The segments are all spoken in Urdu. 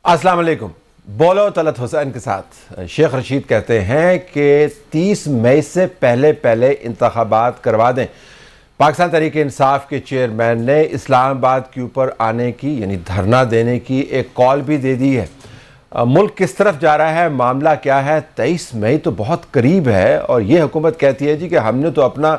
السلام علیکم. بولو طلعت حسین کے ساتھ شیخ رشید کہتے ہیں کہ 30 مئی سے پہلے انتخابات کروا دیں. پاکستان تحریک انصاف کے چیئرمین نے اسلام آباد کے اوپر آنے کی یعنی دھرنا دینے کی ایک کال بھی دے دی ہے. ملک کس طرف جا رہا ہے, معاملہ کیا ہے؟ 23 مئی تو بہت قریب ہے اور یہ حکومت کہتی ہے کہ ہم نے تو اپنا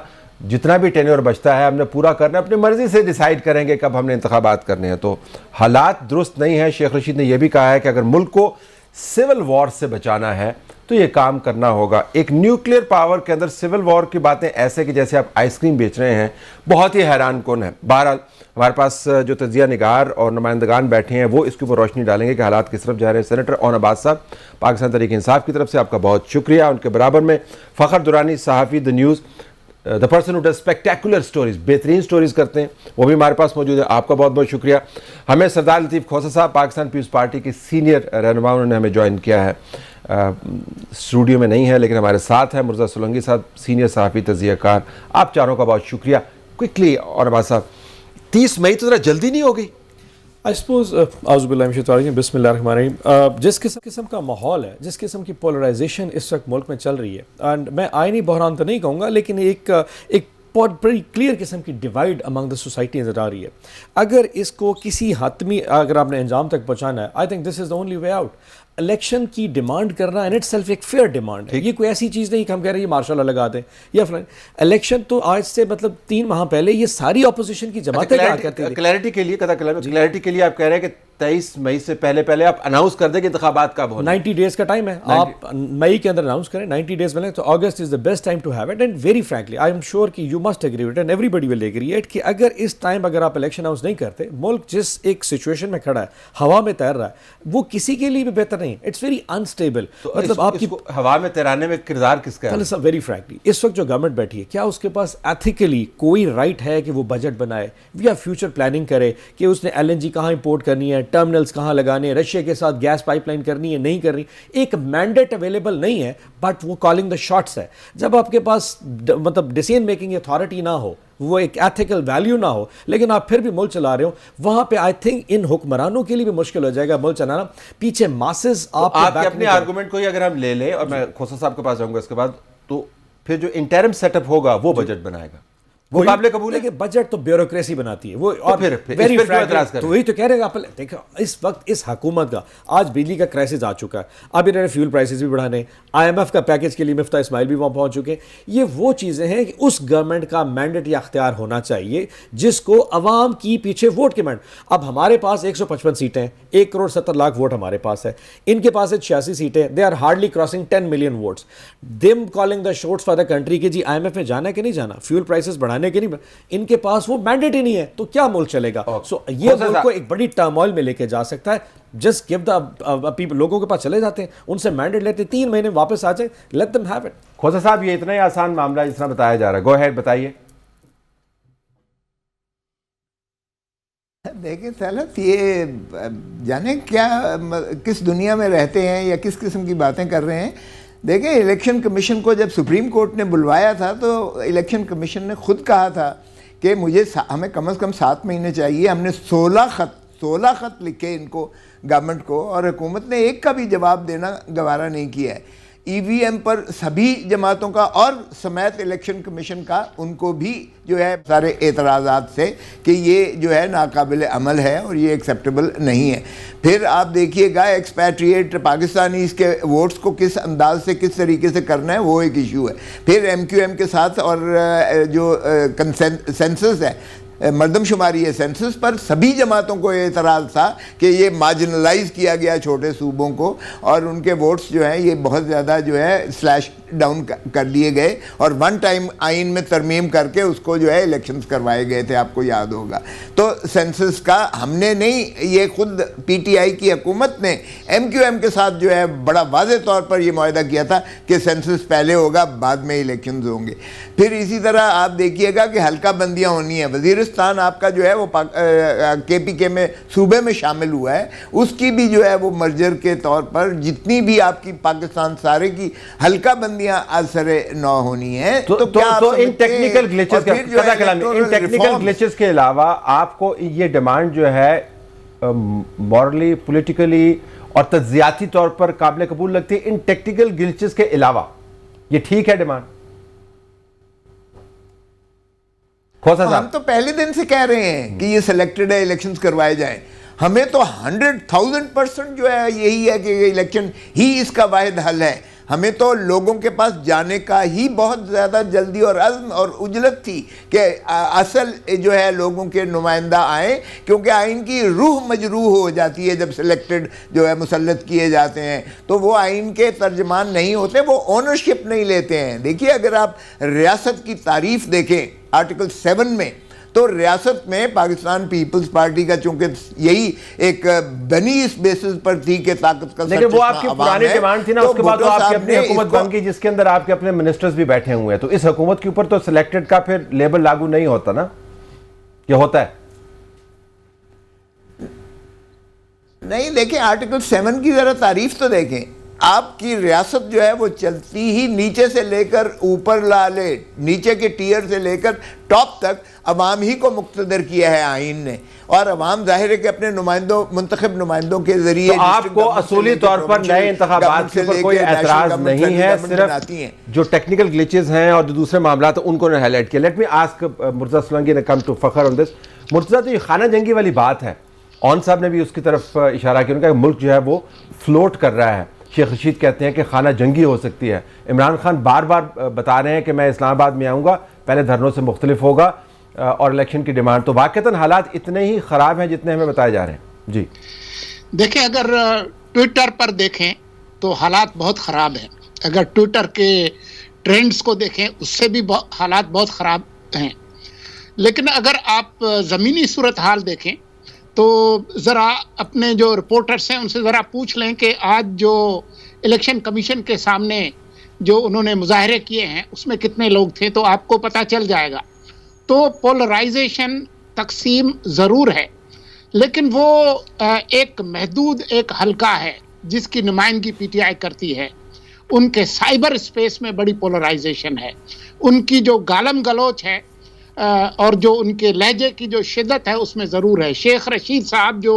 جتنا بھی ٹینیور بچتا ہے ہم نے پورا کرنا ہے, اپنی مرضی سے ڈیسائیڈ کریں گے کب ہم نے انتخابات کرنے ہیں. تو حالات درست نہیں ہیں. شیخ رشید نے یہ بھی کہا ہے کہ اگر ملک کو سول وار سے بچانا ہے تو یہ کام کرنا ہوگا. ایک نیوکلیئر پاور کے اندر سول وار کی باتیں ایسے کہ جیسے آپ آئس کریم بیچ رہے ہیں, بہت ہی حیران کن ہے. بہرحال ہمارے پاس جو تجزیہ نگار اور نمائندگان بیٹھے ہیں وہ اس کے اوپر روشنی ڈالیں گے کہ حالات کس طرف جا رہے ہیں. سینیٹر اون عباس صاحب, پاکستان تحریک انصاف کی طرف سے آپ کا بہت شکریہ. ان کے برابر میں فخر درانی, صحافی the news, the person who does spectacular stories, بہترین سٹوریز کرتے ہیں, وہ بھی ہمارے پاس موجود ہے. آپ کا بہت بہت شکریہ. ہمیں سردار لطیف کھوسہ صاحب, پاکستان پیپلز پارٹی کی سینئر رہنما, انہوں نے ہمیں جوائن کیا ہے, اسٹوڈیو میں نہیں ہے لیکن ہمارے ساتھ ہے. مرزا سولنگی صاحب, سینئر صحافی, تجزیہ کار, آپ چاروں کا بہت شکریہ. کوئکلی اور عباس صاحب, 30 مئی تو ذرا جلدی نہیں ہو گئی؟ آئی سپوز اعوذ باللہ من الشیطان الرجیم, بسم اللہ الرحمن الرحیم. جس قسم کا ماحول ہے, جس قسم کی پولرائزیشن اس وقت ملک میں چل رہی ہے, اینڈ میں آئینی بحران تو نہیں کہوں گا لیکن ایک بڑی کلیئر قسم کی ڈیوائڈ امنگ دا سوسائٹی نظر آ رہی ہے. اگر اس کو کسی حتمی اگر آپ نے انجام تک پہنچانا ہے, I think this is the only way out. Election کی ڈیمانڈ کرنا ان اٹ سیلف ایک فیئر ڈیمانڈ ہے. یہ کوئی ایسی چیز نہیں کہ ہم کہہ رہے ہیں مارشل لا لگا دیں یا فلان. الیکشن تو آج سے مطلب 3 ماہ پہلے یہ ساری اپوزیشن کی جماعتیں کیا کرتی تھیں. کلیئرٹی کے لیے کلیئرٹی کے لیے آپ کہہ رہے ہیں کہ 23 مئی سے پہلے آپ اناؤنس کر دیں کہ انتخابات کب ہونا. 90 ڈیز کا ٹائم ہے, آپ مئی کے اندر اناؤنس کریں, 90 ڈیز ملیں تو August is the best time to have it. And very frankly I am sure کہ you must agree with and everybody will agree it کہ اگر اس ٹائم اگر آپ الیکشن اناؤنس نہیں کرتے, ملک جس ایک سچویشن میں کھڑا ہے, ہوا میں تیر رہا ہے, وہ کسی کے لیے بھی بہتر نہیں. It's very unstable. مطلب آپ کی ہوا میں تیرانے میں کردار کس کا ہے؟ ویری فرینکلی اس وقت جو گورنمنٹ بیٹھی ہے, کیا اس کے پاس ایتھیکلی کوئی رائٹ ہے کہ وہ بجٹ بنائے یا فیوچر پلاننگ کرے کہ اس نے LNG کہاں امپورٹ کرنی ہے, ٹرمنلز کہاں لگانے, رشیا کے ساتھ گیس پائپ لائن کرنی ہے نہیں کرنی. ایک مینڈیٹ اویلیبل نہیں ہے, بٹ وہ کالنگ دا شاٹس ہے. جب آپ کے پاس مطلب ڈیسیژن میکنگ اتھارٹی نہ ہو, وہ ایک ایتھیکل ویلیو نہ ہو, لیکن آپ پھر بھی ملک چلا رہے ہو, وہاں پہ آئی تھنک ان حکمرانوں کے لیے بھی مشکل ہو جائے گا ملک چلانا. پیچھے ماسز آپ کے اپنے آرگومنٹ کو ہی اگر ہم لے لیں, اور میں کھوسہ صاحب کے پاس جاؤں گا اس کے بعد, تو پھر جو انٹرم سیٹ اپ ہوگا وہ بجٹ بنائے گا, وہ قابل قبول ہے کہ بجٹ تو بیوروکریسی بناتی ہے وہ. اور تو وہی تو کہہ رہے ہیں, دیکھو اس وقت اس حکومت کا آج بجلی کا کرائسس آ چکا ہے, اب انہوں نے فیول پرائسز بھی بڑھانے, IMF کا پیکج کے لیے مفتاح اسماعیل بھی وہاں پہنچ چکے ہیں. یہ وہ چیزیں ہیں کہ اس گورنمنٹ کا مینڈیٹ یا اختیار ہونا چاہیے جس کو عوام کی پیچھے ووٹ کے مینڈیٹ. اب ہمارے پاس 155 سیٹیں, 1,70,00,000 ووٹ ہمارے پاس ہے, ان کے پاس 86 سیٹیں, they are hardly crossing 10 million votes. Them calling the shots for the country کہ جی IMF میں جانا ہے کہ نہیں جانا, فیول پرائسز بڑھانے کے نہیں, ان کے پاس وہ مینڈیٹ ہی نہیں ہے, تو کیا ملک چلے گا؟ سو یہ ملک کو ایک بڑی ٹرموائل میں لے کے جا سکتا ہے. جسٹ گیو دا پیپل, لوگوں کے پاس چلے جاتے ہیں, ان سے مینڈیٹ لیتے, 3 مہینے واپس آ جائیں, let them have it. Khosa صاحب, یہ اتنا ہی آسان معاملہ جس طرح بتایا جا رہا ہے, گو ہیڈ بتائیے. دیکھیں طلعت, یہ جانے کیا کس دنیا میں رہتے ہیں یا کس قسم کی باتیں کر رہے ہیں. دیکھیں الیکشن کمیشن کو جب سپریم کورٹ نے بلوایا تھا تو الیکشن کمیشن نے خود کہا تھا کہ ہمیں کم از کم 7 مہینے چاہیے. ہم نے 16 خط لکھے ان کو, گورنمنٹ کو, اور حکومت نے ایک کا بھی جواب دینا گوارا نہیں کیا ہے. EVM پر سبھی جماعتوں کا اور سمیت الیکشن کمیشن کا, ان کو بھی جو ہے سارے اعتراضات سے کہ یہ جو ہے ناقابل عمل ہے اور یہ ایکسیپٹیبل نہیں ہے. پھر آپ دیکھیے گا ایکسپیٹریٹ پاکستانیز کے ووٹس کو کس انداز سے کس طریقے سے کرنا ہے, وہ ایک ایشو ہے. پھر MQM کے ساتھ اور جو سینسس ہے, مردم شماری ہے, سینسس پر سبھی جماعتوں کو اعتراض تھا کہ یہ مارجنلائز کیا گیا چھوٹے صوبوں کو, اور ان کے ووٹس جو ہیں یہ بہت زیادہ جو ہے سلیش ڈاؤن کر دیے گئے, اور ون ٹائم آئین میں ترمیم کر کے اس کو جو ہے الیکشنز کروائے گئے تھے, آپ کو یاد ہوگا. تو سینسس کا ہم نے نہیں, یہ خود PTI کی حکومت نے MQM کے ساتھ جو ہے بڑا واضح طور پر یہ معاہدہ کیا تھا کہ سینسس پہلے ہوگا, بعد میں الیکشنز ہوں گے. پھر اسی طرح آپ دیکھیے گا کہ حلقہ بندیاں ہونی ہیں. وزیرستان آپ کا جو ہے وہ KPK میں صوبے میں شامل ہوا ہے, اس کی بھی جو ہے وہ مرجر کے طور پر جتنی بھی آپ کی پاکستان سارے کی حلقہ بندیاں اثر نو ہونی ہیں. تو ان ٹیکنیکل گلیچز کے علاوہ آپ کو یہ ڈیمانڈ جو ہے مورلی پولیٹیکلی اور تجزیاتی طور پر قابل قبول لگتی ہے ان ٹیکٹیکل گلچز کے علاوہ؟ یہ ٹھیک ہے ڈیمانڈ؟ ہم تو پہلے دن سے کہہ رہے ہیں کہ یہ سلیکٹڈ ہے، الیکشنز کروائے جائیں. ہمیں تو 100,000% جو ہے یہی ہے کہ الیکشن ہی اس کا واحد حل ہے. ہمیں تو لوگوں کے پاس جانے کا ہی بہت زیادہ جلدی اور عزم اور عجلت تھی کہ اصل جو ہے لوگوں کے نمائندہ آئیں، کیونکہ آئین کی روح مجروح ہو جاتی ہے جب سلیکٹڈ جو ہے مسلط کیے جاتے ہیں، تو وہ آئین کے ترجمان نہیں ہوتے، وہ اونرشپ نہیں لیتے ہیں. دیکھیے اگر آپ ریاست کی تعریف دیکھیں آرٹیکل 7 میں، تو ریاست میں پاکستان پیپلز پارٹی کا چونکہ یہی ایک بنی اس بیسس پر تھی کہ طاقت کا لیکن وہ آپ کی پرانی ڈیمانڈ تھی نا، اس کے بعد تو آپ کی اپنی حکومت بن گئی جس کے اندر آپ کے اپنے منسٹرز بھی بیٹھے ہوئے ہیں، تو اس حکومت کے اوپر تو سلیکٹڈ کا پھر لیبل لاگو نہیں ہوتا نا؟ یہ ہوتا ہے؟ نہیں، دیکھیں آرٹیکل 7 کی ذرا تعریف تو دیکھیں. آپ کی ریاست جو ہے وہ چلتی ہی نیچے سے لے کر اوپر لے، نیچے کے ٹیئر سے لے کر ٹاپ تک عوام ہی کو مقتدر کیا ہے آئین نے، اور عوام ظاہر ہے کہ اپنے نمائندوں، منتخب نمائندوں کے ذریعے. تو آپ کو اصولی طور پر نئے انتخابات کے اوپر کوئی اعتراض نہیں ہے، صرف جو ٹیکنیکل گلیچز ہیں اور جو دوسرے معاملات ہیں ان کو ہائی لائٹ کیا. Let me ask Murtaza Solangi نے کم ٹو فخر آن دس. مرتضیٰ، تو یہ خانہ جنگی والی بات ہے، اون صاحب نے بھی اس کی طرف اشارہ کیا، ان کا ملک جو ہے وہ فلوٹ کر رہا ہے. شیخ رشید کہتے ہیں کہ خانہ جنگی ہو سکتی ہے. عمران خان بار بار بتا رہے ہیں کہ میں اسلام آباد میں آؤں گا، پہلے دھرنوں سے مختلف ہوگا اور الیکشن کی ڈیمانڈ. تو واقعتاً حالات اتنے ہی خراب ہیں جتنے ہمیں بتائے جا رہے ہیں؟ جی دیکھیں، اگر ٹویٹر پر دیکھیں تو حالات بہت خراب ہیں. اگر ٹویٹر کے ٹرینڈز کو دیکھیں اس سے بھی حالات بہت خراب ہیں. لیکن اگر آپ زمینی صورتحال دیکھیں تو ذرا اپنے جو رپورٹرز ہیں ان سے ذرا پوچھ لیں کہ آج جو الیکشن کمیشن کے سامنے جو انہوں نے مظاہرے کیے ہیں اس میں کتنے لوگ تھے، تو آپ کو پتہ چل جائے گا. تو پولرائزیشن، تقسیم ضرور ہے، لیکن وہ ایک محدود ایک حلقہ ہے جس کی نمائندگی پی ٹی آئی کرتی ہے. ان کے سائبر اسپیس میں بڑی پولرائزیشن ہے. ان کی جو گالم گلوچ ہے اور جو ان کے لہجے کی جو شدت ہے اس میں ضرور ہے. شیخ رشید صاحب جو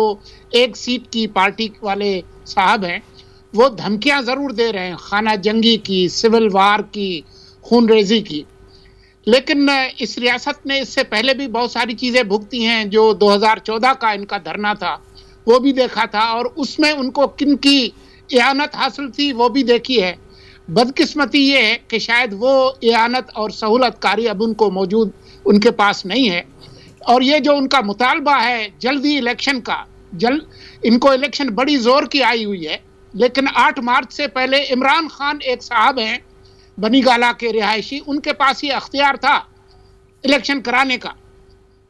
ایک سیٹ کی پارٹی والے صاحب ہیں، وہ دھمکیاں ضرور دے رہے ہیں خانہ جنگی کی، سول وار کی، خون ریزی کی. لیکن اس ریاست نے اس سے پہلے بھی بہت ساری چیزیں بھگتی ہیں. جو 2014 کا ان کا دھرنا تھا وہ بھی دیکھا تھا، اور اس میں ان کو کن کی اعانت حاصل تھی وہ بھی دیکھی ہے. بدقسمتی یہ ہے کہ شاید وہ اعانت اور سہولت کاری اب ان کو موجود ان کے پاس نہیں ہے. اور یہ جو ان کا مطالبہ ہے جلدی الیکشن کا، ان کو الیکشن بڑی زور کی آئی ہوئی ہے، لیکن 8 مارچ سے پہلے عمران خان ایک صاحب ہیں بنی گالا کے رہائشی، ان کے پاس یہ اختیار تھا الیکشن کرانے کا،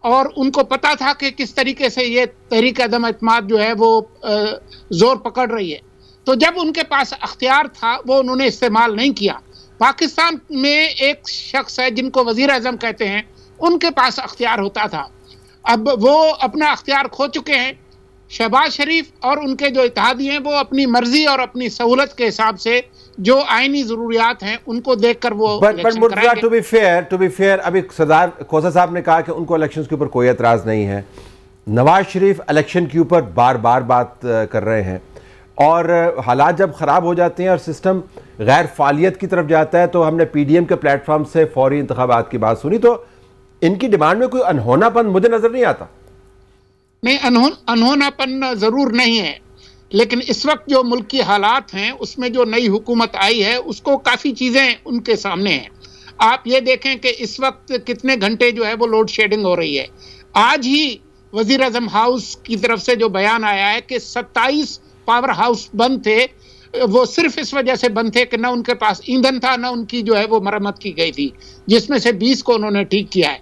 اور ان کو پتا تھا کہ کس طریقے سے یہ تحریک عدم اعتماد جو ہے وہ زور پکڑ رہی ہے. تو جب ان کے پاس اختیار تھا وہ انہوں نے استعمال نہیں کیا. پاکستان میں ایک شخص ہے جن کو وزیر اعظم کہتے ہیں، ان کے پاس اختیار ہوتا تھا، اب وہ اپنا اختیار کھو چکے ہیں. شہباز شریف اور ان کے جو اتحادی ہیں وہ اپنی مرضی اور اپنی سہولت کے حساب سے جو آئینی ضروریات ہیں ان کو دیکھ کر وہ الیکشن کرائیں گے. ٹو بی فیئر ابھی سردار کھوسا صاحب نے کہا کہ ان کو الیکشنز کے اوپر کوئی اعتراض نہیں ہے. نواز شریف الیکشن کے اوپر بار بار بات کر رہے ہیں، اور حالات جب خراب ہو جاتے ہیں اور سسٹم غیر فعالیت کی طرف جاتا ہے تو ہم نے پی ڈی ایم کے پلیٹ فارم سے فوری انتخابات کی بات سنی. تو ان کی ڈیمانڈ میں کوئی انہونا پن مجھے نظر نہیں آتا. نہیں، انہونا پن ضرور نہیں ہے، لیکن اس وقت جو ملکی حالات ہیں اس میں جو نئی حکومت آئی ہے اس کو کافی چیزیں ان کے سامنے ہیں. آپ یہ دیکھیں کہ اس وقت کتنے گھنٹے جو ہے وہ لوڈ شیڈنگ ہو رہی ہے. آج ہی وزیر اعظم ہاؤس کی طرف سے جو بیان آیا ہے کہ 27 پاور ہاؤس بند تھے، وہ صرف اس وجہ سے بند تھے کہ نہ ان کے پاس ایندھن تھا، نہ ان کی جو ہے وہ مرمت کی گئی تھی، جس میں سے 20 کو انہوں نے ٹھیک کیا ہے.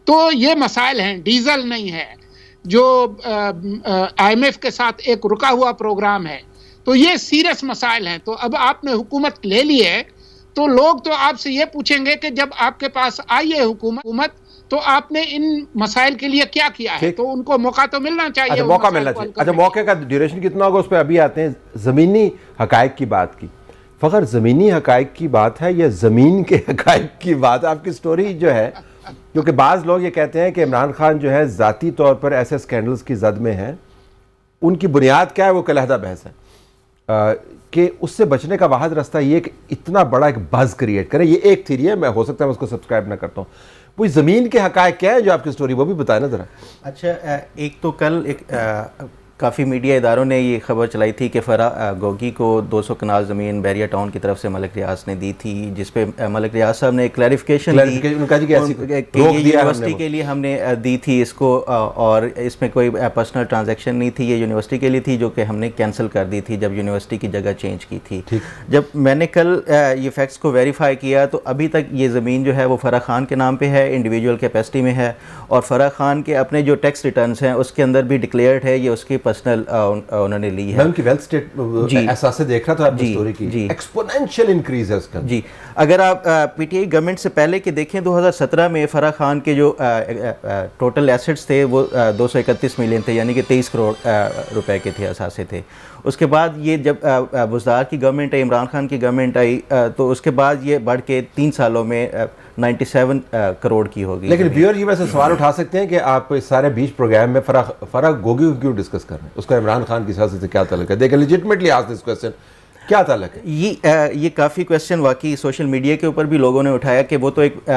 تو یہ مسائل ہیں. ڈیزل نہیں ہے، جو آئی ایم ایف کے ساتھ ایک رکا ہوا پروگرام ہے. تو یہ سیریس مسائل ہیں. تو اب آپ نے حکومت لے لی ہے تو لوگ تو آپ سے یہ پوچھیں گے کہ جب آپ کے پاس آئی ہے حکومت تو آپ نے ان مسائل کے لیے کیا کیا ہے. تو ان کو موقع تو ملنا چاہیے. موقع ملنا چاہیے. اچھا، موقع کا ڈیوریشن کتنا ہوگا اس پہ ابھی آتے ہیں. زمینی حقائق کی بات کی فخر، زمینی حقائق کی بات ہے یا زمین کے حقائق کی بات؟ آپ کی سٹوری جو ہے، کیونکہ بعض لوگ یہ کہتے ہیں کہ عمران خان جو ہے ذاتی طور پر ایسے سکینڈلز کی زد میں ہیں ان کی بنیاد کیا ہے وہ علیحدہ بحث ہے، کہ اس سے بچنے کا واحد راستہ یہ کہ اتنا بڑا ایک بز کریٹ کریں. یہ ایک تھیری ہے، میں ہو سکتا ہے میں اس کو سبسکرائب نہ کرتا ہوں. کوئی زمین کے حقائق کیا ہے جو آپ کی سٹوری وہ بھی بتائیں نا ذرا. اچھا، ایک تو کل کافی میڈیا اداروں نے یہ خبر چلائی تھی کہ فرح گوگی کو 200 کنال زمین بحریہ ٹاؤن کی طرف سے ملک ریاض نے دی تھی، جس پہ ملک ریاض صاحب نے ایک کلیریفیکیشن دی کہ یہ یونیورسٹی کے لیے ہم نے دی تھی اس کو، اور اس میں کوئی پرسنل ٹرانزیکشن نہیں تھی، یہ یونیورسٹی کے لیے تھی جو کہ ہم نے کینسل کر دی تھی جب یونیورسٹی کی جگہ چینج کی تھی. جب میں نے کل یہ فیکٹس کو ویریفائی کیا تو ابھی تک یہ زمین جو ہے وہ فرح خان کے نام پہ ہے، انڈیویجول کیپیسٹی میں ہے، اور فرح خان کے اپنے جو ٹیکس ریٹرنز ہیں اس کے اندر بھی ڈکلیئرڈ ہے یہ اس کی پرسنل انہوں نے لی ہے. میں ان کی ویلتھ اسٹیٹ احساس سے دیکھ رہا تھا اپنی سٹوری کی، ایکسپونینشیل انکریز ہے اس کا. جی اگر آپ پی ٹی آئی گورنمنٹ سے پہلے کے دیکھیں 2017 میں فرح خان کے جو ٹوٹل ایسٹس تھے وہ 231 ملین تھے، یعنی کہ 23 کروڑ روپے کے تھے، اثاثے تھے. اس کے بعد یہ جب بزدار کی گورنمنٹ آئی، عمران خان کی گورنمنٹ آئی، تو اس کے بعد یہ بڑھ کے 3 سالوں میں 97 کروڑ کی ہوگی. لیکن ویور یہ ویسے سوال اٹھا سکتے ہیں کہ آپ اس سارے بیچ پروگرام میں فرح گوگی کو کیوں ڈسکس کر رہے ہیں؟ اس کا عمران خان کی سیاست سے کیا تعلق ہے؟ دیکھیں لیجٹمیٹلی آسک دس کوسچن، کیا تعلق ہے؟ یہ کافی کویسچن واقعی سوشل میڈیا کے اوپر بھی لوگوں نے اٹھایا کہ وہ تو ایک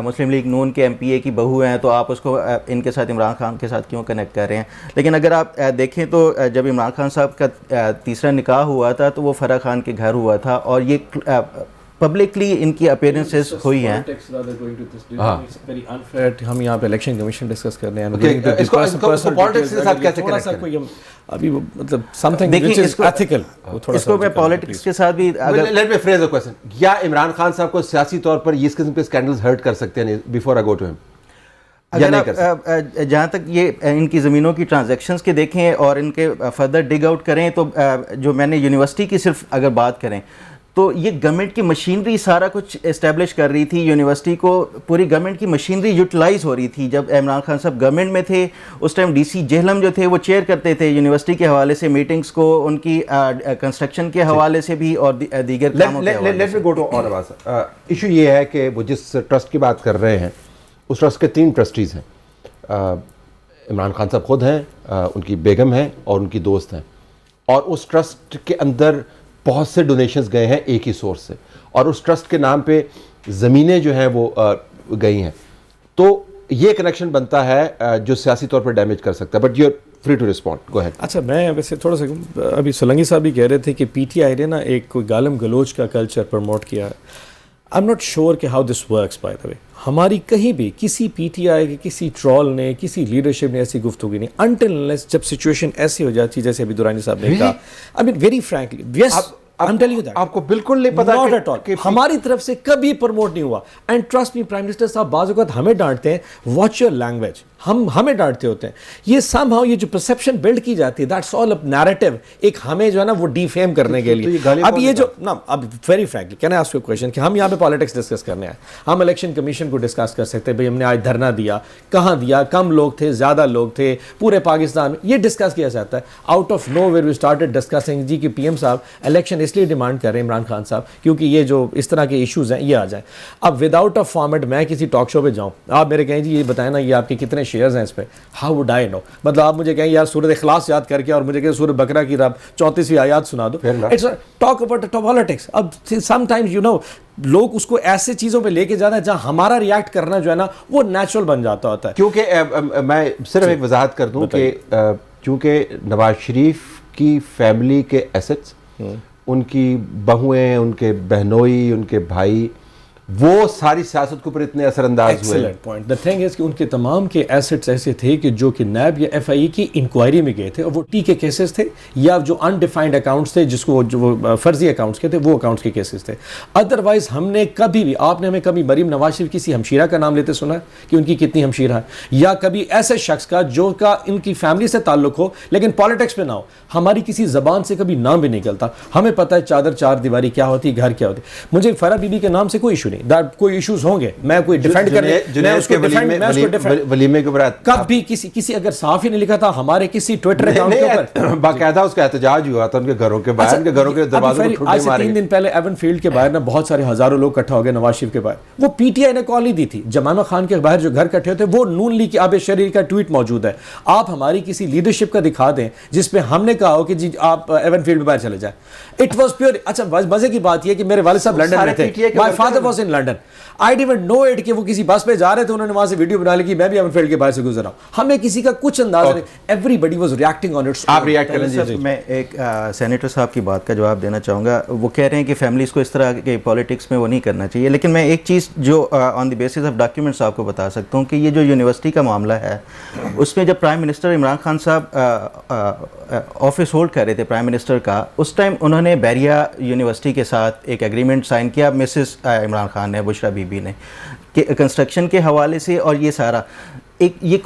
مسلم لیگ نون کے ایم پی اے کی بہو ہیں، تو آپ اس کو ان کے ساتھ عمران خان کے ساتھ کیوں کنیکٹ کر رہے ہیں؟ لیکن اگر آپ دیکھیں تو جب عمران خان صاحب کا تیسرا نکاح ہوا تھا تو وہ فرح خان کے گھر ہوا تھا، اور یہ پبلکلی ان کی اپیرنسز ہوئی ہیں. ہم یہاں پہ الیکشن کمیشن ڈسکس کر رہے ہیں، ابھی مطلب some thing which is ethical. اس کو میں پالیٹکس کے ساتھ بھی let me phrase a question, کیا عمران خان صاحب کو سیاسی طور پر اس قسم کے اسکینڈلز ہرٹ کر سکتے ہیں بیفور آئی گو ٹو ہم؟ جہاں تک یہ ان کی زمینوں کی ٹرانزیکشنز کے دیکھیں اور ان کے فردر ڈگ آؤٹ کریں، تو جو میں نے یونیورسٹی کی صرف اگر بات کریں تو یہ گورنمنٹ کی مشینری سارا کچھ اسٹیبلش کر رہی تھی. یونیورسٹی کو پوری گورنمنٹ کی مشینری یوٹیلائز ہو رہی تھی. جب عمران خان صاحب گورنمنٹ میں تھے اس ٹائم ڈی سی جہلم جو تھے وہ چیئر کرتے تھے یونیورسٹی کے حوالے سے میٹنگز کو، ان کی کنسٹرکشن کے حوالے سے بھی اور دیگر کاموں کے حوالے سے. لیٹ می گو ٹو اور ایشو یہ ہے کہ وہ جس ٹرسٹ کی بات کر رہے ہیں اس ٹرسٹ کے 3 ٹرسٹیز ہیں. عمران خان صاحب خود ہیں، ان کی بیگم ہیں اور ان کی دوست ہیں، اور اس ٹرسٹ کے اندر بہت سے ڈونیشنز گئے ہیں ایک ہی سورس سے، اور اس ٹرسٹ کے نام پہ زمینیں جو ہیں وہ گئی ہیں. تو یہ کنیکشن بنتا ہے جو سیاسی طور پر ڈیمیج کر سکتا ہے. But you are free to respond, go ahead. اچھا، میں ویسے تھوڑا سا ابھی سولنگی صاحب بھی کہہ رہے تھے کہ پی ٹی آئی نے نا ایک کوئی گالم گلوچ کا کلچر پروموٹ کیا ہے. آئی ایم ناٹ شیور کہ how this works by the way. ہماری کہیں بھی کسی پی ٹی آئی کے کسی ٹرول نے، کسی لیڈرشپ نے ایسی گفتگو نہیں انٹل انلیس جب سچویشن ایسی ہو جاتی جیسے ابھی دورانی صاحب نے کہا. آئی مین ویری فرینکلی یس آپ کو بالکل نہیں پتا کہ ہماری طرف سے کبھی پروموٹ نہیں ہوا. And trust me prime minister صاحب بعض اوقات ہمیں ڈانٹتے ہیں، واچ یور لینگویج. ہمیں ڈانٹتے ہوتے ہیں. یہ سم ہاؤ یہ جو پرسیپشن بلڈ کی جاتی ہے دیٹس آل اے نیریٹو، ایک ہمیں جو ہے نا وہ ڈی فیم کرنے کے لیے. اب یہ جو نا اب very frankly can I ask you question کہ ہم یہاں پہ پالیٹکس ڈسکس کرنے آئے. ہم الیکشن کمیشن کو ڈسکس کر سکتے ہیں، بھائی ہم نے آج دھرنا دیا، کہاں دیا، کم لوگ تھے، زیادہ لوگ تھے، پورے پاکستان میں یہ ڈسکس کیا جاتا ہے. Out of nowhere we started discussing جی کہ پی ایم صاحب الیکشن اس لیے ڈیمانڈ کر رہے ہیں عمران خان صاحب کیونکہ یہ جو اس طرح کے ایشوز ہیں یہ آ جائیں. اب وداؤٹ اے فارمیٹ میں کسی ٹاک شو پہ جاؤں، آپ میرے کہیں جی یہ بتائیں نا یہ آپ کے کتنے شیئرز ہیں اس پہ، ہاؤ وڈ آئی نو؟ مطلب آپ مجھے کہیں یار سورۃ اخلاص یاد کر کے اور مجھے کہیں سورۃ بقرہ کی 34ویں آیات سنا دو. It's talk about politics. اب سم ٹائمز یو نو لوگ اس کو ایسے چیزوں پہ لے کے جانا ہے جہاں ہمارا ریئیکٹ کرنا جو ہے نا وہ نیچرل بن جاتا ہوتا ہے. کیونکہ میں صرف ایک وضاحت کر دوں کہ چونکہ نواز شریف کی فیملی کے ایسٹس، ان کی بہویں، ان کے بہنوئی، ان کے بھائی، وہ ساری سیاست کے اوپر اتنے اثر انداز ہوئے. پوائنٹ دا تھنگ از کہ ان کے تمام کے ایسٹس ایسے تھے کہ جو کہ نیب یا ایف آئی کی انکوائری میں گئے تھے، اور وہ ٹی کے کیسز تھے یا جو انڈیفائنڈ اکاؤنٹس تھے جس کو جو فرضی اکاؤنٹس کے تھے وہ اکاؤنٹس کے کیسز تھے. ادروائز ہم نے کبھی بھی، آپ نے ہمیں کبھی مریم نواز شریف کسی ہمشیرہ کا نام لیتے سنا ہے کہ ان کی کتنی ہمشیرہ ہے، یا کبھی ایسے شخص کا جو کا ان کی فیملی سے تعلق ہو لیکن پالیٹکس پہ نہ ہو. ہماری کسی زبان سے کبھی نام بھی نکلتا. ہمیں پتہ ہے چادر چار دیواری کیا ہوتی، گھر کیا ہوتی. مجھے فرح بی بی کے نام سے کوئی ایشو نہیں. نہیں, کوئی ایشوز ہوں گے, میں کوئی ڈیفینڈ ولیمے کے اوپر کب بھی کسی اگر صحافی نے لکھا تھا ہمارے کسی ٹویٹر اکاؤنٹ کے اوپر باقاعدہ اس کا احتجاج ہوا تھا ان کے گھروں کے باہر, ان کے گھروں کے دروازوں کو آج سے 3 دن پہلے ایون فیلڈ کے باہر نا بہت سارے ہزاروں لوگ اکٹھا ہو گئے نواز شریف کے باہر. وہ پی ٹی آئی نے کال نہیں دی تھی, جمانہ خان کے باہر جو گھر اکٹھے ہوتے وہ نون لیگ کی آب شریر کا ٹویٹ موجود ہے. آپ ہماری کسی لیڈرشپ کا دکھا دیں جس پہ ہم نے کہا ہو کہ جی آپ ایون فیلڈ میں باہر چلے جائیں. It was pure. اچھا مزے کی بات یہ کہ میرے والد صاحب لنڈن میں تھے, my father was in London, I don't know it کہ وہ کسی بس پہ جا رہے تھے, انہوں نے وہاں سے ویڈیو بنا لی کہ میں بھی ایون فیلڈ کے باہر سے گزر رہا ہوں. ہمیں کسی کا کچھ اندازہ نہیں, everybody was reacting on its. آپ ریئیکٹ کریں جی. میں ایک سینیٹر صاحب کی بات کا جواب دینا چاہوں گا. وہ کہہ رہے ہیں کہ فیملیز کو اس طرح کے پالیٹکس میں وہ نہیں کرنا چاہیے, لیکن میں ایک چیز جو آن دی بیسس آف ڈاکیومنٹس آپ کو بتا سکتا ہوں کہ یہ جو یونیورسٹی کا معاملہ ہے اس میں جب پرائم منسٹر عمران خان صاحب آفس ہولڈ کر رہے تھے پرائم منسٹر کا, اس ٹائم انہوں نے بیریا یونیورسٹی کے ساتھ ایک ایگریمنٹ سائن کیا مسز عمران خان نے, بشرا بی بی نے, کہ کنسٹرکشن کے حوالے سے. اور یہ سارا ایک یہ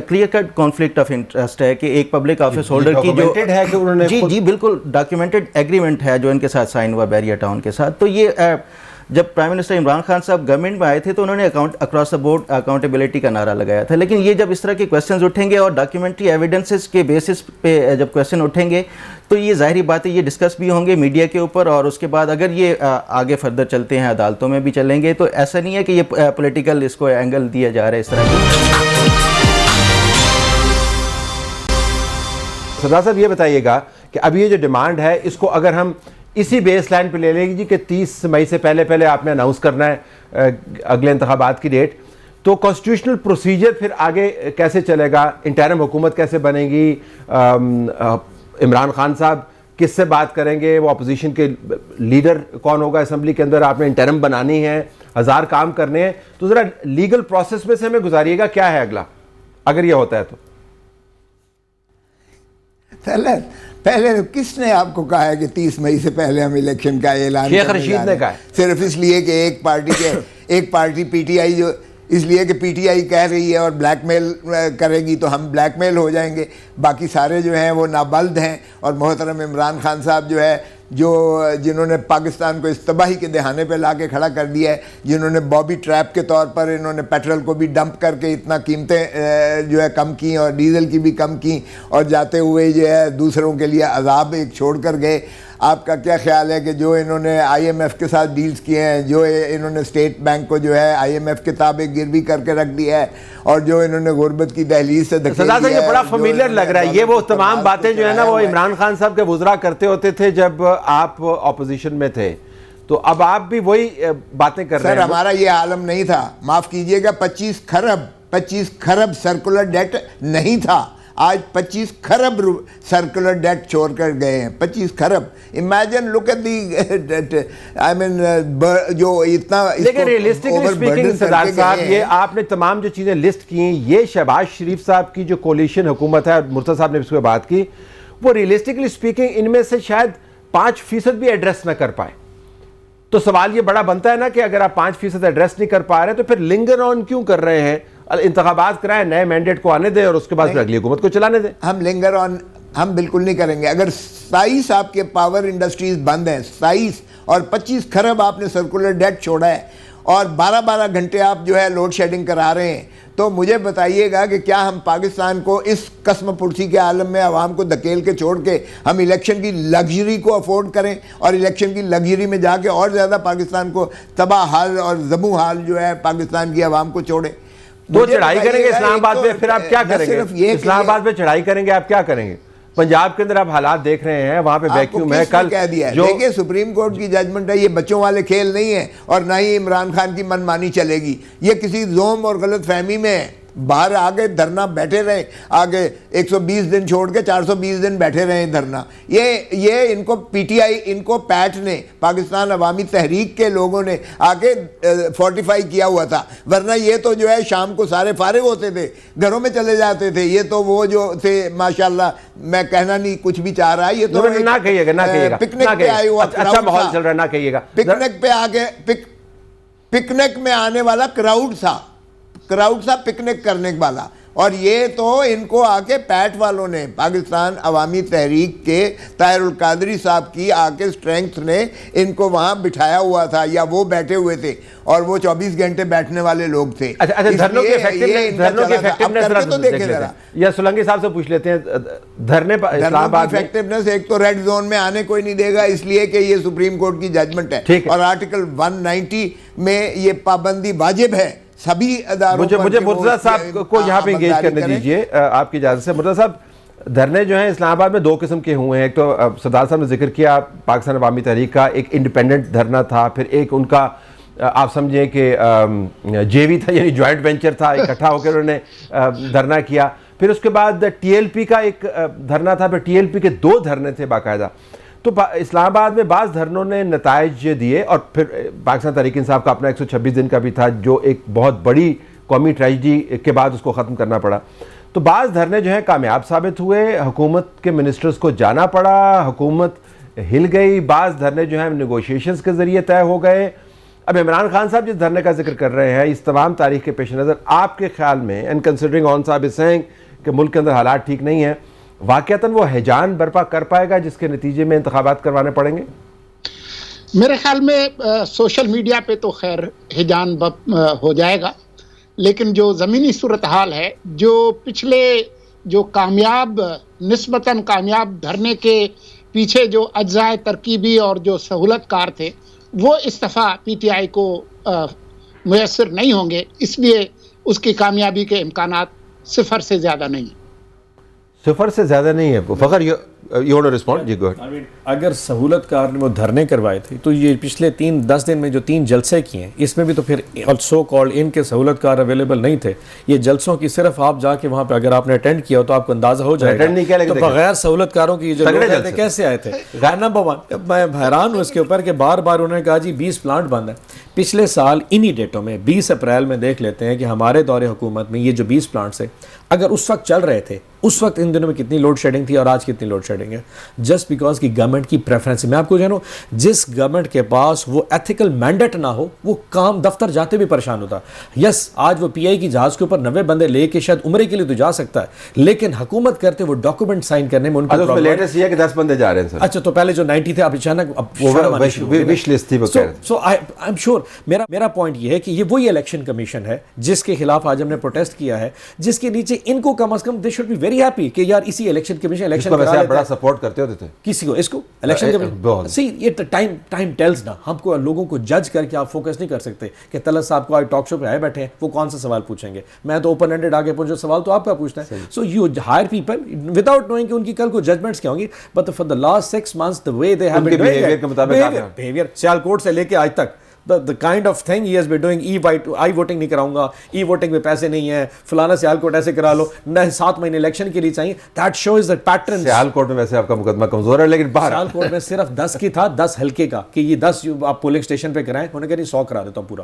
clear cut conflict of interest ہے کہ ایک پبلک آفس ہولڈر کی جو جی بالکل ڈاکیومنٹڈ ایگریمنٹ ہے جو ان کے ساتھ سائن ہوا بیریا ٹاؤن کے ساتھ. تو یہ جب پرائم منسٹر عمران خان صاحب گورنمنٹ میں آئے تھے تو انہوں نے اکراس دا بورڈ اکاؤنٹیبلٹی کا نعرہ لگایا تھا. لیکن یہ جب اس طرح کے کویسچنز اٹھیں گے اور ڈاکیومنٹری ایویڈنسز کے بیسس پہ جب کویسچن اٹھیں گے تو یہ ظاہری بات ہے یہ ڈسکس بھی ہوں گے میڈیا کے اوپر, اور اس کے بعد اگر یہ آگے فردر چلتے ہیں عدالتوں میں بھی چلیں گے تو ایسا نہیں ہے کہ یہ پولیٹیکل اس کو اینگل دیا جا رہا ہے اس طرح کی. سردار صاحب یہ بتائیے گا کہ اب یہ جو ڈیمانڈ ہے اس کو اگر ہم اسی بیس لائن پہ لے لیں گے جی کہ 30 مئی سے پہلے آپ نے اناؤنس کرنا ہے اگلے انتخابات کی ڈیٹ, تو کانسٹیٹیوشنل پروسیجر پھر آگے کیسے چلے گا؟ انٹرم حکومت کیسے بنے گی؟ عمران خان صاحب کس سے بات کریں گے؟ وہ اپوزیشن کے لیڈر کون ہوگا اسمبلی کے اندر؟ آپ نے انٹرم بنانی ہے, 1000 کام کرنے ہیں, تو ذرا لیگل پروسیس میں سے ہمیں گزاریے گا کیا ہے اگلا اگر یہ ہوتا ہے تو. پہلے کس نے آپ کو کہا ہے کہ 30 مئی سے پہلے ہم الیکشن کا اعلان؟ شیخ رشید نے کہا ہے. صرف اس لیے کہ ایک پارٹی پی ٹی آئی, جو اس لیے کہ پی ٹی آئی کہہ رہی ہے اور بلیک میل کرے گی تو ہم بلیک میل ہو جائیں گے. باقی سارے جو ہیں وہ نابلد ہیں. اور محترم عمران خان صاحب جو ہے جنہوں نے پاکستان کو اس تباہی کے دہانے پہ لا کے کھڑا کر دیا ہے, جنہوں نے بابی ٹریپ کے طور پر انہوں نے پیٹرول کو بھی ڈمپ کر کے اتنا قیمتیں جو ہے کم کی اور ڈیزل کی بھی کم کی, اور جاتے ہوئے جو ہے دوسروں کے لیے عذاب ایک چھوڑ کر گئے. آپ کا کیا خیال ہے کہ جو انہوں نے آئی ایم ایف کے ساتھ ڈیلز کیے ہیں, جو انہوں نے اسٹیٹ بینک کو جو ہے آئی ایم ایف کے تابع گروی کر کے رکھ دیا ہے, اور جو انہوں نے غربت کی دہلیز سے دھکیل دیا ہے. یہ بڑا فیملیئر لگ رہا ہے, یہ وہ تمام باتیں جو ہے نا وہ عمران خان صاحب کے وزراء کرتے ہوتے تھے جب آپ اپوزیشن میں تھے, تو اب آپ بھی وہی باتیں کر رہے ہیں. سر ہمارا یہ عالم نہیں تھا, معاف کیجئے گا, 25 خرب سرکولر ڈیٹ نہیں تھا. آج 25 خرب سرکولر ڈیٹ چھوڑ کر گئے ہیں. 25 خرب. امیجن لک ایٹ دی آئی مین جو اتنا. لیکن ریئلسٹکلی اسپیکنگ سردار صاحب, یہ آپ نے تمام جو چیزیں لسٹ کی, یہ شہباز شریف صاحب کی جو کولیشن حکومت ہے, مرتضیٰ صاحب نے اس پہ بات کی, وہ ریئلسٹکلی اسپیکنگ ان میں سے شاید 5% بھی ایڈریس نہ کر پائے. تو سوال یہ بڑا بنتا ہے نا کہ اگر آپ 5% ایڈریس نہیں کر پا رہے تو پھر لنگر آن کیوں کر رہے ہیں؟ انتخابات کرائیں, نئے مینڈیٹ کو آنے دیں اور اس کے بعد پھر اگلی حکومت کو چلانے دیں. ہم لنگر آن ہم بالکل نہیں کریں گے. اگر 27 آپ کے پاور انڈسٹریز بند ہیں, 27, اور 25 خرب آپ نے سرکولر ڈیٹ چھوڑا ہے, اور 12 گھنٹے آپ جو ہے لوڈ شیڈنگ کرا رہے ہیں, تو مجھے بتائیے گا کہ کیا ہم پاکستان کو اس قسم پرسی کے عالم میں عوام کو دھکیل کے چھوڑ کے ہم الیکشن کی لگژری کو افورڈ کریں, اور الیکشن کی لگژری میں جا کے اور زیادہ پاکستان کو تباہ حال اور ذبح حال جو ہے پاکستان کی عوام کو چھوڑیں؟ تو چڑھائی کریں گے اسلام آباد میں, پھر آپ کیا کریں گے؟ اسلام آباد میں چڑھائی کریں گے, آپ کیا کریں گے؟ پنجاب کے اندر آپ حالات دیکھ رہے ہیں, وہاں پہ ویکیوم ہے. کل کہہ دیا ہے دیکھیں سپریم کورٹ کی ججمنٹ ہے, یہ بچوں والے کھیل نہیں ہے, اور نہ ہی عمران خان کی من مانی چلے گی. یہ کسی زوم اور غلط فہمی میں ہے. باہر آگے دھرنا بیٹھے رہیں, آگے 120 دن چھوڑ کے 420 دن بیٹھے رہیں دھرنا. یہ ان کو پی ٹی آئی, ان کو پیٹ نے, پاکستان عوامی تحریک کے لوگوں نے آگے فورٹیفائی کیا ہوا تھا. ورنہ یہ تو جو ہے شام کو سارے فارغ ہوتے تھے, گھروں میں چلے جاتے تھے. یہ تو وہ جو تھے ماشاءاللہ, میں کہنا نہیں کچھ بھی چاہ رہا, یہ تو نہ کہیے گا, پکنک پہ آئے ہوا اچھا ماحول چل رہا ہے, نہ کہیے گا. پکنک پہ آگے پکنک میں آنے والا کراؤڈ تھا پکنک کرنے والا. اور یہ تو ان کو آ کے پیٹ والوں نے, پاکستان عوامی تحریک کے طاہر القادری صاحب کی آ کے اسٹرینگتھ نے ان کو وہاں بٹھایا ہوا تھا, یا وہ بیٹھے ہوئے تھے, اور وہ 24 گھنٹے بیٹھنے والے لوگ تھے. دھرنوں کے ایفیکٹونیس یا سولنگی صاحب سے پوچھ لیتے ہیں, دھرنے اسلام آباد میں ایفیکٹونیس ایک تو ریڈ زون میں آنے کوئی نہیں دے گا, اس لیے کہ یہ سپریم کورٹ کی ججمنٹ ہے, اور آرٹیکل 190 میں یہ پابندی واجب ہے سبھی اداروں پر. مجھے مرتضیٰ صاحب کو یہاں پہ انگیج کرنے دیجئے آپ کی اجازت سے. مرتضیٰ صاحب, دھرنے جو ہیں اسلام آباد میں دو قسم کے ہوئے ہیں. ایک تو سردار صاحب نے ذکر کیا پاکستان عوامی تحریک کا ایک انڈیپینڈنٹ دھرنا تھا, پھر ایک ان کا آپ سمجھیں کہ جے وی تھا, یعنی جوائنٹ وینچر تھا, اکٹھا ہو کر انہوں نے دھرنا کیا. پھر اس کے بعد ٹی ایل پی کا ایک دھرنا تھا, پھر ٹی ایل پی کے دو دھرنے تھے باقاعدہ. تو اسلام آباد میں بعض دھرنوں نے نتائج دیے, اور پھر پاکستان تحریک انصاف کا اپنا 126 دن کا بھی تھا جو ایک بہت بڑی قومی ٹریجڈی کے بعد اس کو ختم کرنا پڑا. تو بعض دھرنے جو ہیں کامیاب ثابت ہوئے, حکومت کے منسٹرز کو جانا پڑا, حکومت ہل گئی. بعض دھرنے جو ہیں نیگوشیشنز کے ذریعے طے ہو گئے. اب عمران خان صاحب جس دھرنے کا ذکر کر رہے ہیں, اس تمام تاریخ کے پیش نظر آپ کے خیال میں, اینڈ کنسیڈرنگ آن صاحب از سیئنگ کہ ملک کے اندر حالات ٹھیک نہیں ہیں, واقعتاً وہ ہیجان برپا کر پائے گا جس کے نتیجے میں انتخابات کروانے پڑیں گے؟ میرے خیال میں سوشل میڈیا پہ تو خیر ہیجان ہو جائے گا, لیکن جو زمینی صورتحال ہے, جو پچھلے جو کامیاب نسبتاً کامیاب دھرنے کے پیچھے جو اجزائے ترکیبی اور جو سہولت کار تھے وہ اس دفعہ پی ٹی آئی کو میسر نہیں ہوں گے, اس لیے اس کی کامیابی کے امکانات صفر سے زیادہ نہیں ہیں. صفر سے زیادہ نہیں ہے. Fakhar you want to respond? جی گو اہیڈ. اگر سہولت کار نے وہ دھرنے کروائے تھے تو یہ پچھلے 10 دن میں جو 3 جلسے کیے ہیں, اس میں بھی تو پھر سو کالڈ ان کے سہولت کار اویلیبل نہیں تھے. یہ جلسوں کی صرف آپ جا کے وہاں پہ اگر آپ نے اٹینڈ کیا ہو تو آپ کو اندازہ ہو جائے گا تو بغیر سہولت کاروں کی جو لوگ آئے تھے کیسے آئے تھے. نمبر 1 میں حیران ہوں اس کے اوپر کہ بار بار انہوں نے کہا جی 20 پلانٹ بند ہیں. پچھلے سال انہی ڈیٹوں میں 20 اپریل میں دیکھ لیتے ہیں کہ ہمارے دور حکومت میں یہ جو 20 پلانٹس ہیں اگر اس وقت چل رہے تھے, اس وقت ان دنوں میں کتنی لوڈ شیڈنگ تھی اور آج کتنی لوڈ شیڈنگ ہے. جسٹ بیکاز کی گورنمنٹ کی پریفرنس. میں آپ کو جانوں, جس گورنمنٹ کے پاس وہ ایتھیکل مینڈیٹ نہ ہو وہ کام دفتر جاتے بھی پریشان ہوتا. یس آج وہ پی آئی کی جہاز کے اوپر 90 بندے لے کے شاید عمرے کے لیے تو جا سکتا ہے, لیکن حکومت کرتے وہ ڈاکومنٹ سائن کرنے میں ان کو پرابلم. لیٹسٹ یہ کہ 10 بندے جا رہے ہیں سر. اچھا تو پہلے جو 90 تھے اب اچانک وش لسٹ تھی. سو آئی ایم شیور میرا پوائنٹ یہ ہے کہ یہ وہی الیکشن کمیشن ہے جس کے خلاف آج ہم نے پروٹیسٹ کیا ہے, جس کے نیچے ان کو کم از کم they should be very happy کہ یار اسی الیکشن کمیشن الیکشن کو ویسے آپ بڑا سپورٹ کرتے ہوتے تھے کسی کو, اس کو الیکشن کمیشن. سی یہ ٹائم ٹیلز نا, ہم کو لوگوں کو جج کر کے آپ فوکس نہیں کر سکتے کہ طلعت صاحب کو آج ٹاک شو پہ آئے بیٹھے ہیں, وہ کون سا سوال پوچھیں گے. میں تو اوپن ہینڈڈ آگے پہنچو, سوال تو آپ کا پوچھنا ہے. So you hire people without knowing کہ ان کی کل کو ججمنٹس کیا ہوں گی, but for the last 6 months the way they have been doing behavior Sialkot سے لے کے آج تک the kind of thing he has been doing, E voting نہیں کراؤں گا, ای ووٹنگ میں پیسے نہیں ہیں, فلانا سیالکوٹ ایسے کرا لو, نہ 7 مہینے الیکشن کے لیے چاہیے. that shows the pattern. Sialkot میں ویسے آپ کا مقدمہ کمزور ہے, لیکن باہر سیالکوٹ میں صرف 10 کی تھا, 10 ہلکے کا کہ یہ 10 آپ پولنگ اسٹیشن پہ کرائیں, انہوں نے کہا نہیں 100 کرا دیتا ہوں پورا.